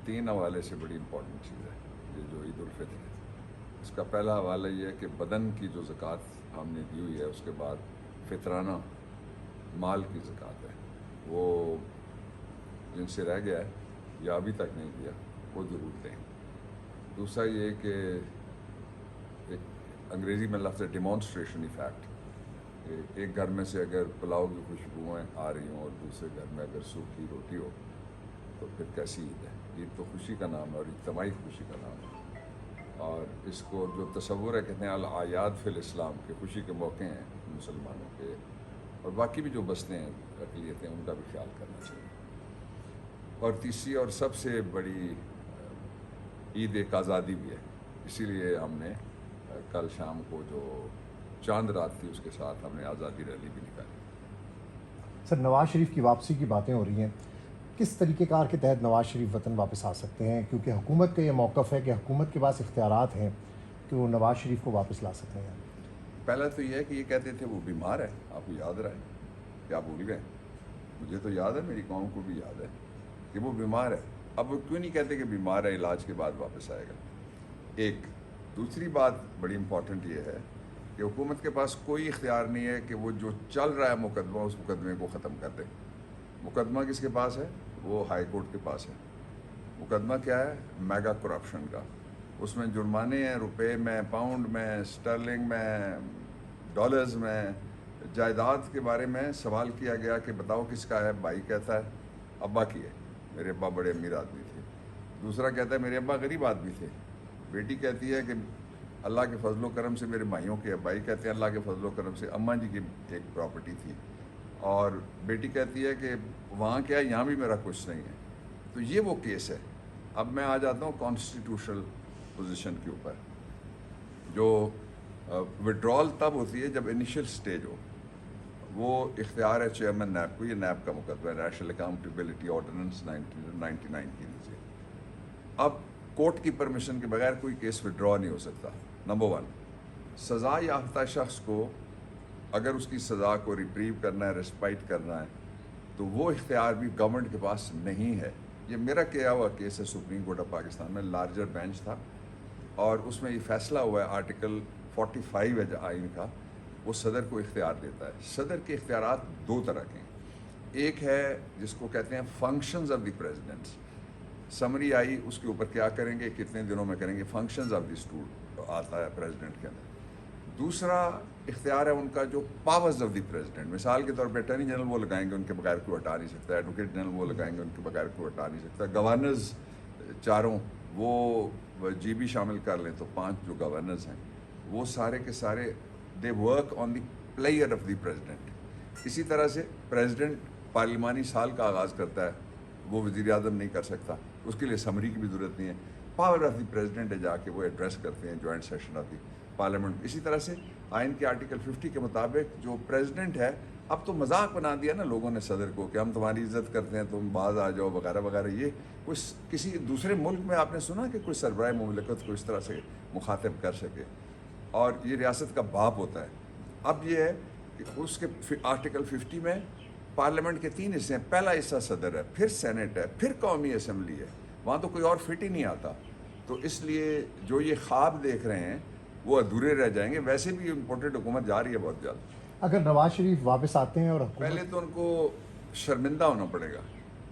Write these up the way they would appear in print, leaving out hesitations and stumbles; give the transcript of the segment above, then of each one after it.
3 حوالے سے بڑی امپورٹنٹ چیز ہے یہ جو عید الفطر ہے۔ اس کا پہلا حوالہ یہ ہے کہ بدن کی جو زکوٰۃ ہم نے دی ہوئی ہے، اس کے بعد فطرانہ مال کی زکوٰۃ ہے، وہ جن سے رہ گیا ہے یا ابھی تک نہیں دیا وہ ضرور دیں۔ دوسرا یہ کہ ایک انگریزی میں لفظ ہے ڈیمانسٹریشن ایفیکٹ، ایک گھر میں سے اگر پلاؤ کی خوشبوئیں آ رہی ہوں اور دوسرے گھر میں اگر سوکھی روٹی ہو تو پھر کیسی عید ہے؟ عید تو خوشی کا نام ہے اور اجتماعی خوشی کا نام ہے، اور اس کو جو تصور ہے کہتے ہیں الاعیاد فی الاسلام کے خوشی کے موقع ہیں مسلمانوں کے، اور باقی بھی جو بستے ہیں اقلیتیں ان کا بھی خیال کرنا چاہیے۔ اور تیسری اور سب سے بڑی عید ایک آزادی بھی ہے، اسی لیے ہم نے کل شام کو جو چاند رات تھی اس کے ساتھ ہم نے آزادی ریلی بھی نکالی۔ سر، نواز شریف کی واپسی کی باتیں ہو رہی ہیں، کس طریقہ کار کے تحت نواز شریف وطن واپس آ سکتے ہیں؟ کیونکہ حکومت کا یہ موقف ہے کہ حکومت کے پاس اختیارات ہیں کہ وہ نواز شریف کو واپس لا سکتے ہیں۔ پہلا تو یہ ہے کہ یہ کہتے تھے وہ بیمار ہے، آپ کو یاد رہے کیا بھول گئے؟ مجھے تو یاد ہے، میری قوم کو بھی یاد ہے کہ وہ بیمار ہے۔ اب وہ کیوں نہیں کہتے کہ بیمار ہے، علاج کے بعد واپس آئے گا؟ ایک دوسری بات بڑی امپورٹنٹ یہ ہے کہ حکومت کے پاس کوئی اختیار نہیں ہے کہ وہ جو چل رہا ہے مقدمہ اس مقدمے کو ختم کر دے۔ مقدمہ کس کے پاس ہے؟ وہ ہائی کورٹ کے پاس ہے۔ مقدمہ کیا ہے؟ میگا کرپشن کا۔ اس میں جرمانے ہیں روپے میں، پاؤنڈ میں، اسٹرلنگ میں، ڈالرز میں۔ جائیداد کے بارے میں سوال کیا گیا کہ بتاؤ کس کا ہے، بھائی کہتا ہے ابا کی ہے، میرے ابا بڑے امیر آدمی تھے۔ دوسرا کہتا ہے میرے ابا غریب آدمی تھے۔ بیٹی کہتی ہے کہ اللہ کے فضل و کرم سے میرے بھائیوں کے، بھائی کہتے ہیں اللہ کے فضل و کرم سے اماں جی کی ایک پراپرٹی تھی، اور بیٹی کہتی ہے کہ وہاں کیا ہے، یہاں بھی میرا کچھ نہیں ہے۔ تو یہ وہ کیس ہے۔ اب میں آ جاتا ہوں کانسٹیٹیوشنل پوزیشن کے اوپر۔ جو وڈرال تب ہوتی ہے جب انیشل سٹیج ہو، وہ اختیار ہے چیئرمین نیب کو۔ یہ نیب کا مقدمہ ہے، نیشنل اکاؤنٹیبلٹی آرڈیننس 1999 کے نیچے۔ اب کورٹ کی پرمیشن کے بغیر کوئی کیس وڈرا نہیں ہو سکتا۔ نمبر 1، سزا یافتہ شخص کو اگر اس کی سزا کو ریپریو کرنا ہے، ریسپائٹ کرنا ہے، تو وہ اختیار بھی گورنمنٹ کے پاس نہیں ہے۔ یہ میرا کیا ہوا کیس ہے سپریم کورٹ آف پاکستان میں، لارجر بینچ تھا، اور اس میں یہ فیصلہ ہوا ہے آرٹیکل 45 ہے آئین کا، وہ صدر کو اختیار دیتا ہے۔ صدر کے اختیارات دو طرح کے ہیں، ایک ہے جس کو کہتے ہیں functions of the president, summary آئی اس کے اوپر کیا کریں گے، کتنے دنوں میں کریں گے، فنکشنز آف دی اسٹول آتا ہے پریزیڈنٹ کے اندر۔ دوسرا اختیار ہے ان کا جو پاورز آف دی پریزیڈنٹ، مثال کے طور پہ اٹارنی جنرل وہ لگائیں گے، ان کے بغیر کوئی ہٹا نہیں سکتا، ایڈوکیٹ جنرل وہ لگائیں گے، ان کے بغیر کوئی ہٹا نہیں سکتا، گورنرز چاروں وہ جی بھی شامل کر لیں تو 5 جو گورنرز ہیں وہ سارے کے سارے they work on the player of the president. اسی طرح سے پریزیڈنٹ پارلیمانی سال کا آغاز کرتا ہے، وہ وزیر اعظم نہیں کر سکتا، اس کے لیے سمری کی بھی ضرورت نہیں ہے، پاور آف دی پریزیڈنٹ ہے، جا کے وہ ایڈریس کرتے ہیں joint session of the parliament. اسی طرح سے آئین کے آرٹیکل 50 کے مطابق جو پریزیڈنٹ ہے، اب تو مذاق بنا دیا نا لوگوں نے صدر کو کہ ہم تمہاری عزت کرتے ہیں، تم باز آ جاؤ وغیرہ وغیرہ۔ یہ کوئی کسی دوسرے ملک میں آپ نے سنا کہ کوئی سربراہ مملکت کو اس طرح سے مخاطب کر سکے؟ اور یہ ریاست کا باپ ہوتا ہے۔ اب یہ ہے کہ اس کے آرٹیکل 50 میں پارلیمنٹ کے 3 حصے ہیں، پہلا حصہ صدر ہے، پھر سینٹ ہے، پھر قومی اسمبلی ہے، وہاں تو کوئی اور فٹ ہی نہیں آتا۔ تو اس لیے جو یہ خواب دیکھ رہے ہیں وہ ادھورے رہ جائیں گے۔ ویسے بھی امپورٹنٹ حکومت جا رہی ہے بہت جلد۔ اگر نواز شریف واپس آتے ہیں اور پہلے تو ان کو شرمندہ ہونا پڑے گا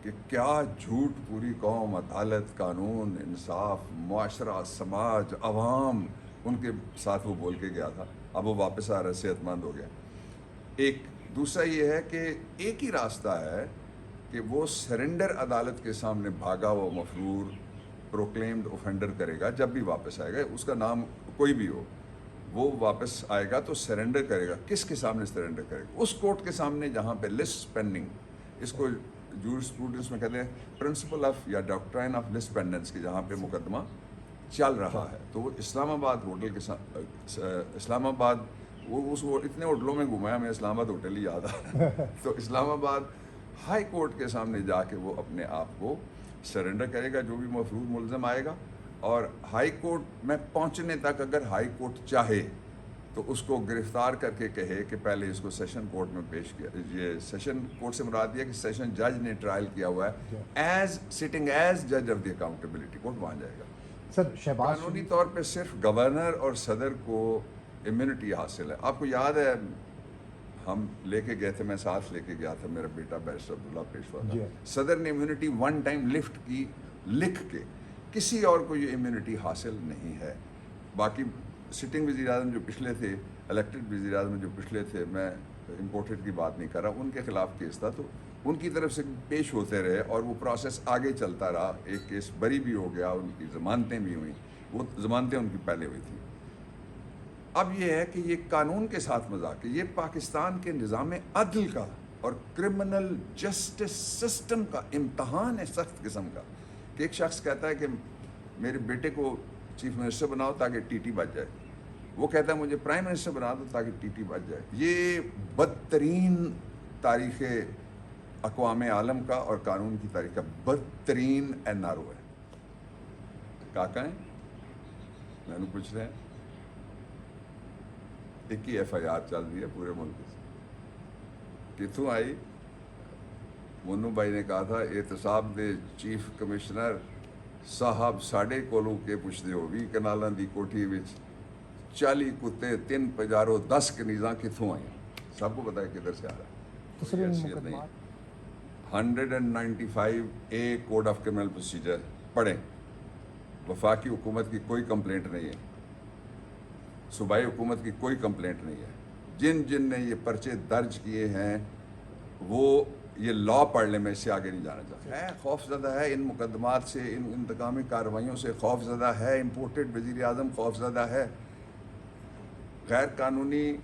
کہ کیا جھوٹ پوری قوم، عدالت، قانون، انصاف، معاشرہ، سماج، عوام ان کے ساتھ وہ بول کے گیا تھا، اب وہ واپس آ رہا ہے، صحت مند ہو گیا۔ ایک دوسرا یہ ہے کہ ایک ہی راستہ ہے کہ وہ سرنڈر عدالت کے سامنے بھاگا وہ مفرور پروکلیمڈ اوفینڈر کرے گا جب بھی واپس آئے گا، اس کا نام کوئی بھی ہو، وہ واپس آئے گا تو سرنڈر کرے گا۔ کس کے سامنے سرنڈر کرے گا؟ اس کورٹ کے سامنے جہاں پہ لسٹ پینڈنگ، اس کو جورسپروڈنس میں کہتے ہیں پرنسپل آف یا ڈاکٹرائن آف لسٹ پینڈنس کی، جہاں پہ مقدمہ چل رہا ہے۔ تو وہ اسلام آباد ہوٹل کے ساتھ، اسلام آباد وہ اتنے ہوٹلوں میں گھمایا، میں اسلام آباد ہوٹل ہی یاد آ تو اسلام آباد ہائی کورٹ کے سامنے جا کے وہ اپنے آپ کو سرنڈر کرے گا، جو بھی مفروض ملزم آئے گا۔ اور ہائی کورٹ میں پہنچنے تک اگر ہائی کورٹ چاہے تو اس کو گرفتار کر کے کہے کہ پہلے اس کو سیشن کورٹ میں پیش کیا. یہ سیشن کورٹ سے مراد یہ کہ سیشن جج نے ٹرائل کیا ہوا ہے ایز سٹنگ ایز جج آف دی اکاؤنٹیبلٹی کورٹ وہاں جائے گا. سر شہباز قانونی طور پہ صرف گورنر اور صدر کو امیونٹی حاصل ہے. آپ کو یاد ہے ہم لے کے گئے تھے, میں ساتھ لے کے گیا تھا, میرا بیٹا بیرسٹر عبداللہ پیشوا تھا. صدر نے امیونٹی ون ٹائم لفٹ کی لکھ کے, کسی اور کو یہ امیونٹی حاصل نہیں ہے. باقی سٹنگ وزیر اعظم جو پچھلے تھے, الیکٹڈ وزیر اعظم جو پچھلے تھے, میں امپورٹڈ کی بات نہیں کر رہا, ان کے خلاف کیس تھا تو ان کی طرف سے پیش ہوتے رہے اور وہ پروسیس آگے چلتا رہا. ایک کیس بری بھی ہو گیا, ان کی ضمانتیں بھی ہوئیں, وہ ضمانتیں ان کی پہلے ہوئی تھیں. اب یہ ہے کہ یہ قانون کے ساتھ مذاق ہے, یہ پاکستان کے نظام عدل کا اور کرمنل جسٹس سسٹم کا امتحان ہے سخت قسم کا, کہ ایک شخص کہتا ہے کہ میرے بیٹے کو چیف منسٹر بناؤ تاکہ ٹی ٹی بچ جائے, وہ کہتا ہے مجھے پرائم منسٹر بنا دو تاکہ ٹی ٹی بچ جائے. یہ بدترین تاریخ اقوام عالم کا اور قانون کی تاریخ کا بدترین این آر او ہے. کاکا ہیں, میں نے پوچھ رہے ہیں, ایک ہی ایف آئی آر چل رہی ہے پورے ملک سے. کتوں آئی؟ منو بھائی نے کہا تھا احتساب دے چیف کمشنر صاحب ساڈے کولوں کے پوچھ دیو 20 کنالاں دی کوٹھی وچ 40 کتے 3 پجارو 10 کنیزاں کتوں آئیں. سب کو پتا ہے کدھر سے آ رہا ہے. تو سر ان مقدمات 195A code of criminal procedure پڑھیں. وفاقی حکومت کی کوئی کمپلینٹ نہیں ہے, صوبائی حکومت کی کوئی کمپلینٹ نہیں ہے. جن نے یہ پرچے درج کیے ہیں وہ یہ لا پڑھ لیں, میں اس سے آگے نہیں جانا چاہتا. ہے خوف زدہ ہے ان مقدمات سے, ان انتقامی کارروائیوں سے خوف زدہ ہے. امپورٹڈ وزیر اعظم خوف زدہ ہے. غیر قانونی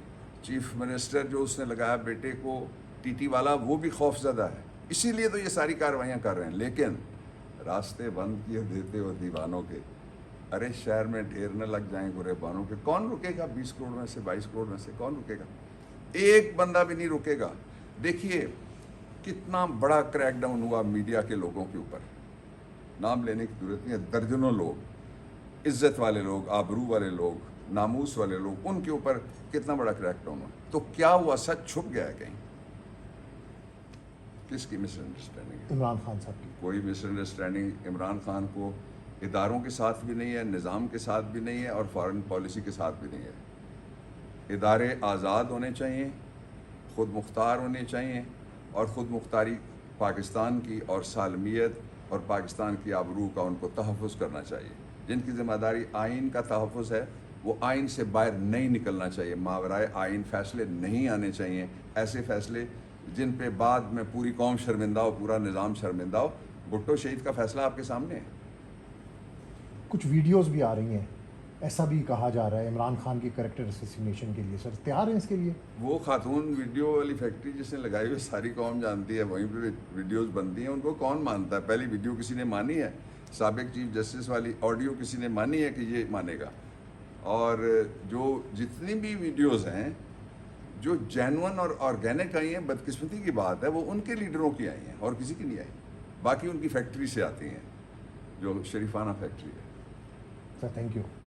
چیف منسٹر جو اس نے لگایا بیٹے کو ٹی ٹی والا, وہ بھی خوف زدہ ہے. اسی لیے تو یہ ساری کارروائیاں کر رہے ہیں. لیکن راستے بند کیے دیتے ہو دیوانوں کے. ارے شہر میں ڈھیر نہ لگ جائیں گریبانوں کے. کون رکے گا 20 کروڑ میں سے 22 کروڑ میں سے کون رکے گا؟ ایک بندہ بھی نہیں رکے گا. دیکھیے کتنا بڑا کریک ڈاؤن ہوا میڈیا کے لوگوں کے اوپر, نام لینے کی ضرورت نہیں ہے. درجنوں لوگ, عزت والے لوگ, آبرو والے لوگ, ناموس والے لوگ, ان کے اوپر کتنا بڑا کریک ڈاؤن ہوا. تو کیا ہوا؟ سچ چھپ گیا ہے کہیں؟ کس کی مس انڈرسٹینڈنگ ہے؟ عمران خان صاحب کی. کوئی مس انڈرسٹینڈنگ عمران خان کو اداروں کے ساتھ بھی نہیں ہے, نظام کے ساتھ بھی نہیں ہے, اور فارن پالیسی کے ساتھ بھی نہیں ہے. ادارے آزاد ہونے چاہیے, خود مختار ہونے چاہیے, اور خود مختاری پاکستان کی اور سالمیت اور پاکستان کی آبرو کا ان کو تحفظ کرنا چاہیے. جن کی ذمہ داری آئین کا تحفظ ہے وہ آئین سے باہر نہیں نکلنا چاہیے. ماورائے آئین فیصلے نہیں آنے چاہیے, ایسے فیصلے جن پہ بعد میں پوری قوم شرمندہ ہو, پورا نظام شرمندہ ہو. بھٹو شہید کا فیصلہ آپ کے سامنے ہے. کچھ ویڈیوز بھی آ رہی ہیں, ایسا بھی کہا جا رہا ہے عمران خان کی کریکٹر اسیسینیشن کے لیے. سر تیار ہیں اس کے لیے؟ وہ خاتون ویڈیو والی فیکٹری جس نے لگائی ہوئی ساری قوم جانتی ہے, وہیں پہ ویڈیوز بنتی ہیں. ان کو کون مانتا ہے؟ پہلی ویڈیو کسی نے مانی ہے, سابق چیف جسٹس والی آڈیو کسی نے مانی ہے کہ یہ مانے گا. اور جو جتنی بھی ویڈیوز ہیں جو جینون اور آرگینک آئی ہیں, بدقسمتی کی بات ہے وہ ان کے لیڈروں کی آئی ہیں اور کسی کی نہیں آئی. باقی ان کی فیکٹری سے آتی ہیں جو شریفانہ فیکٹری ہے. Sir thank you.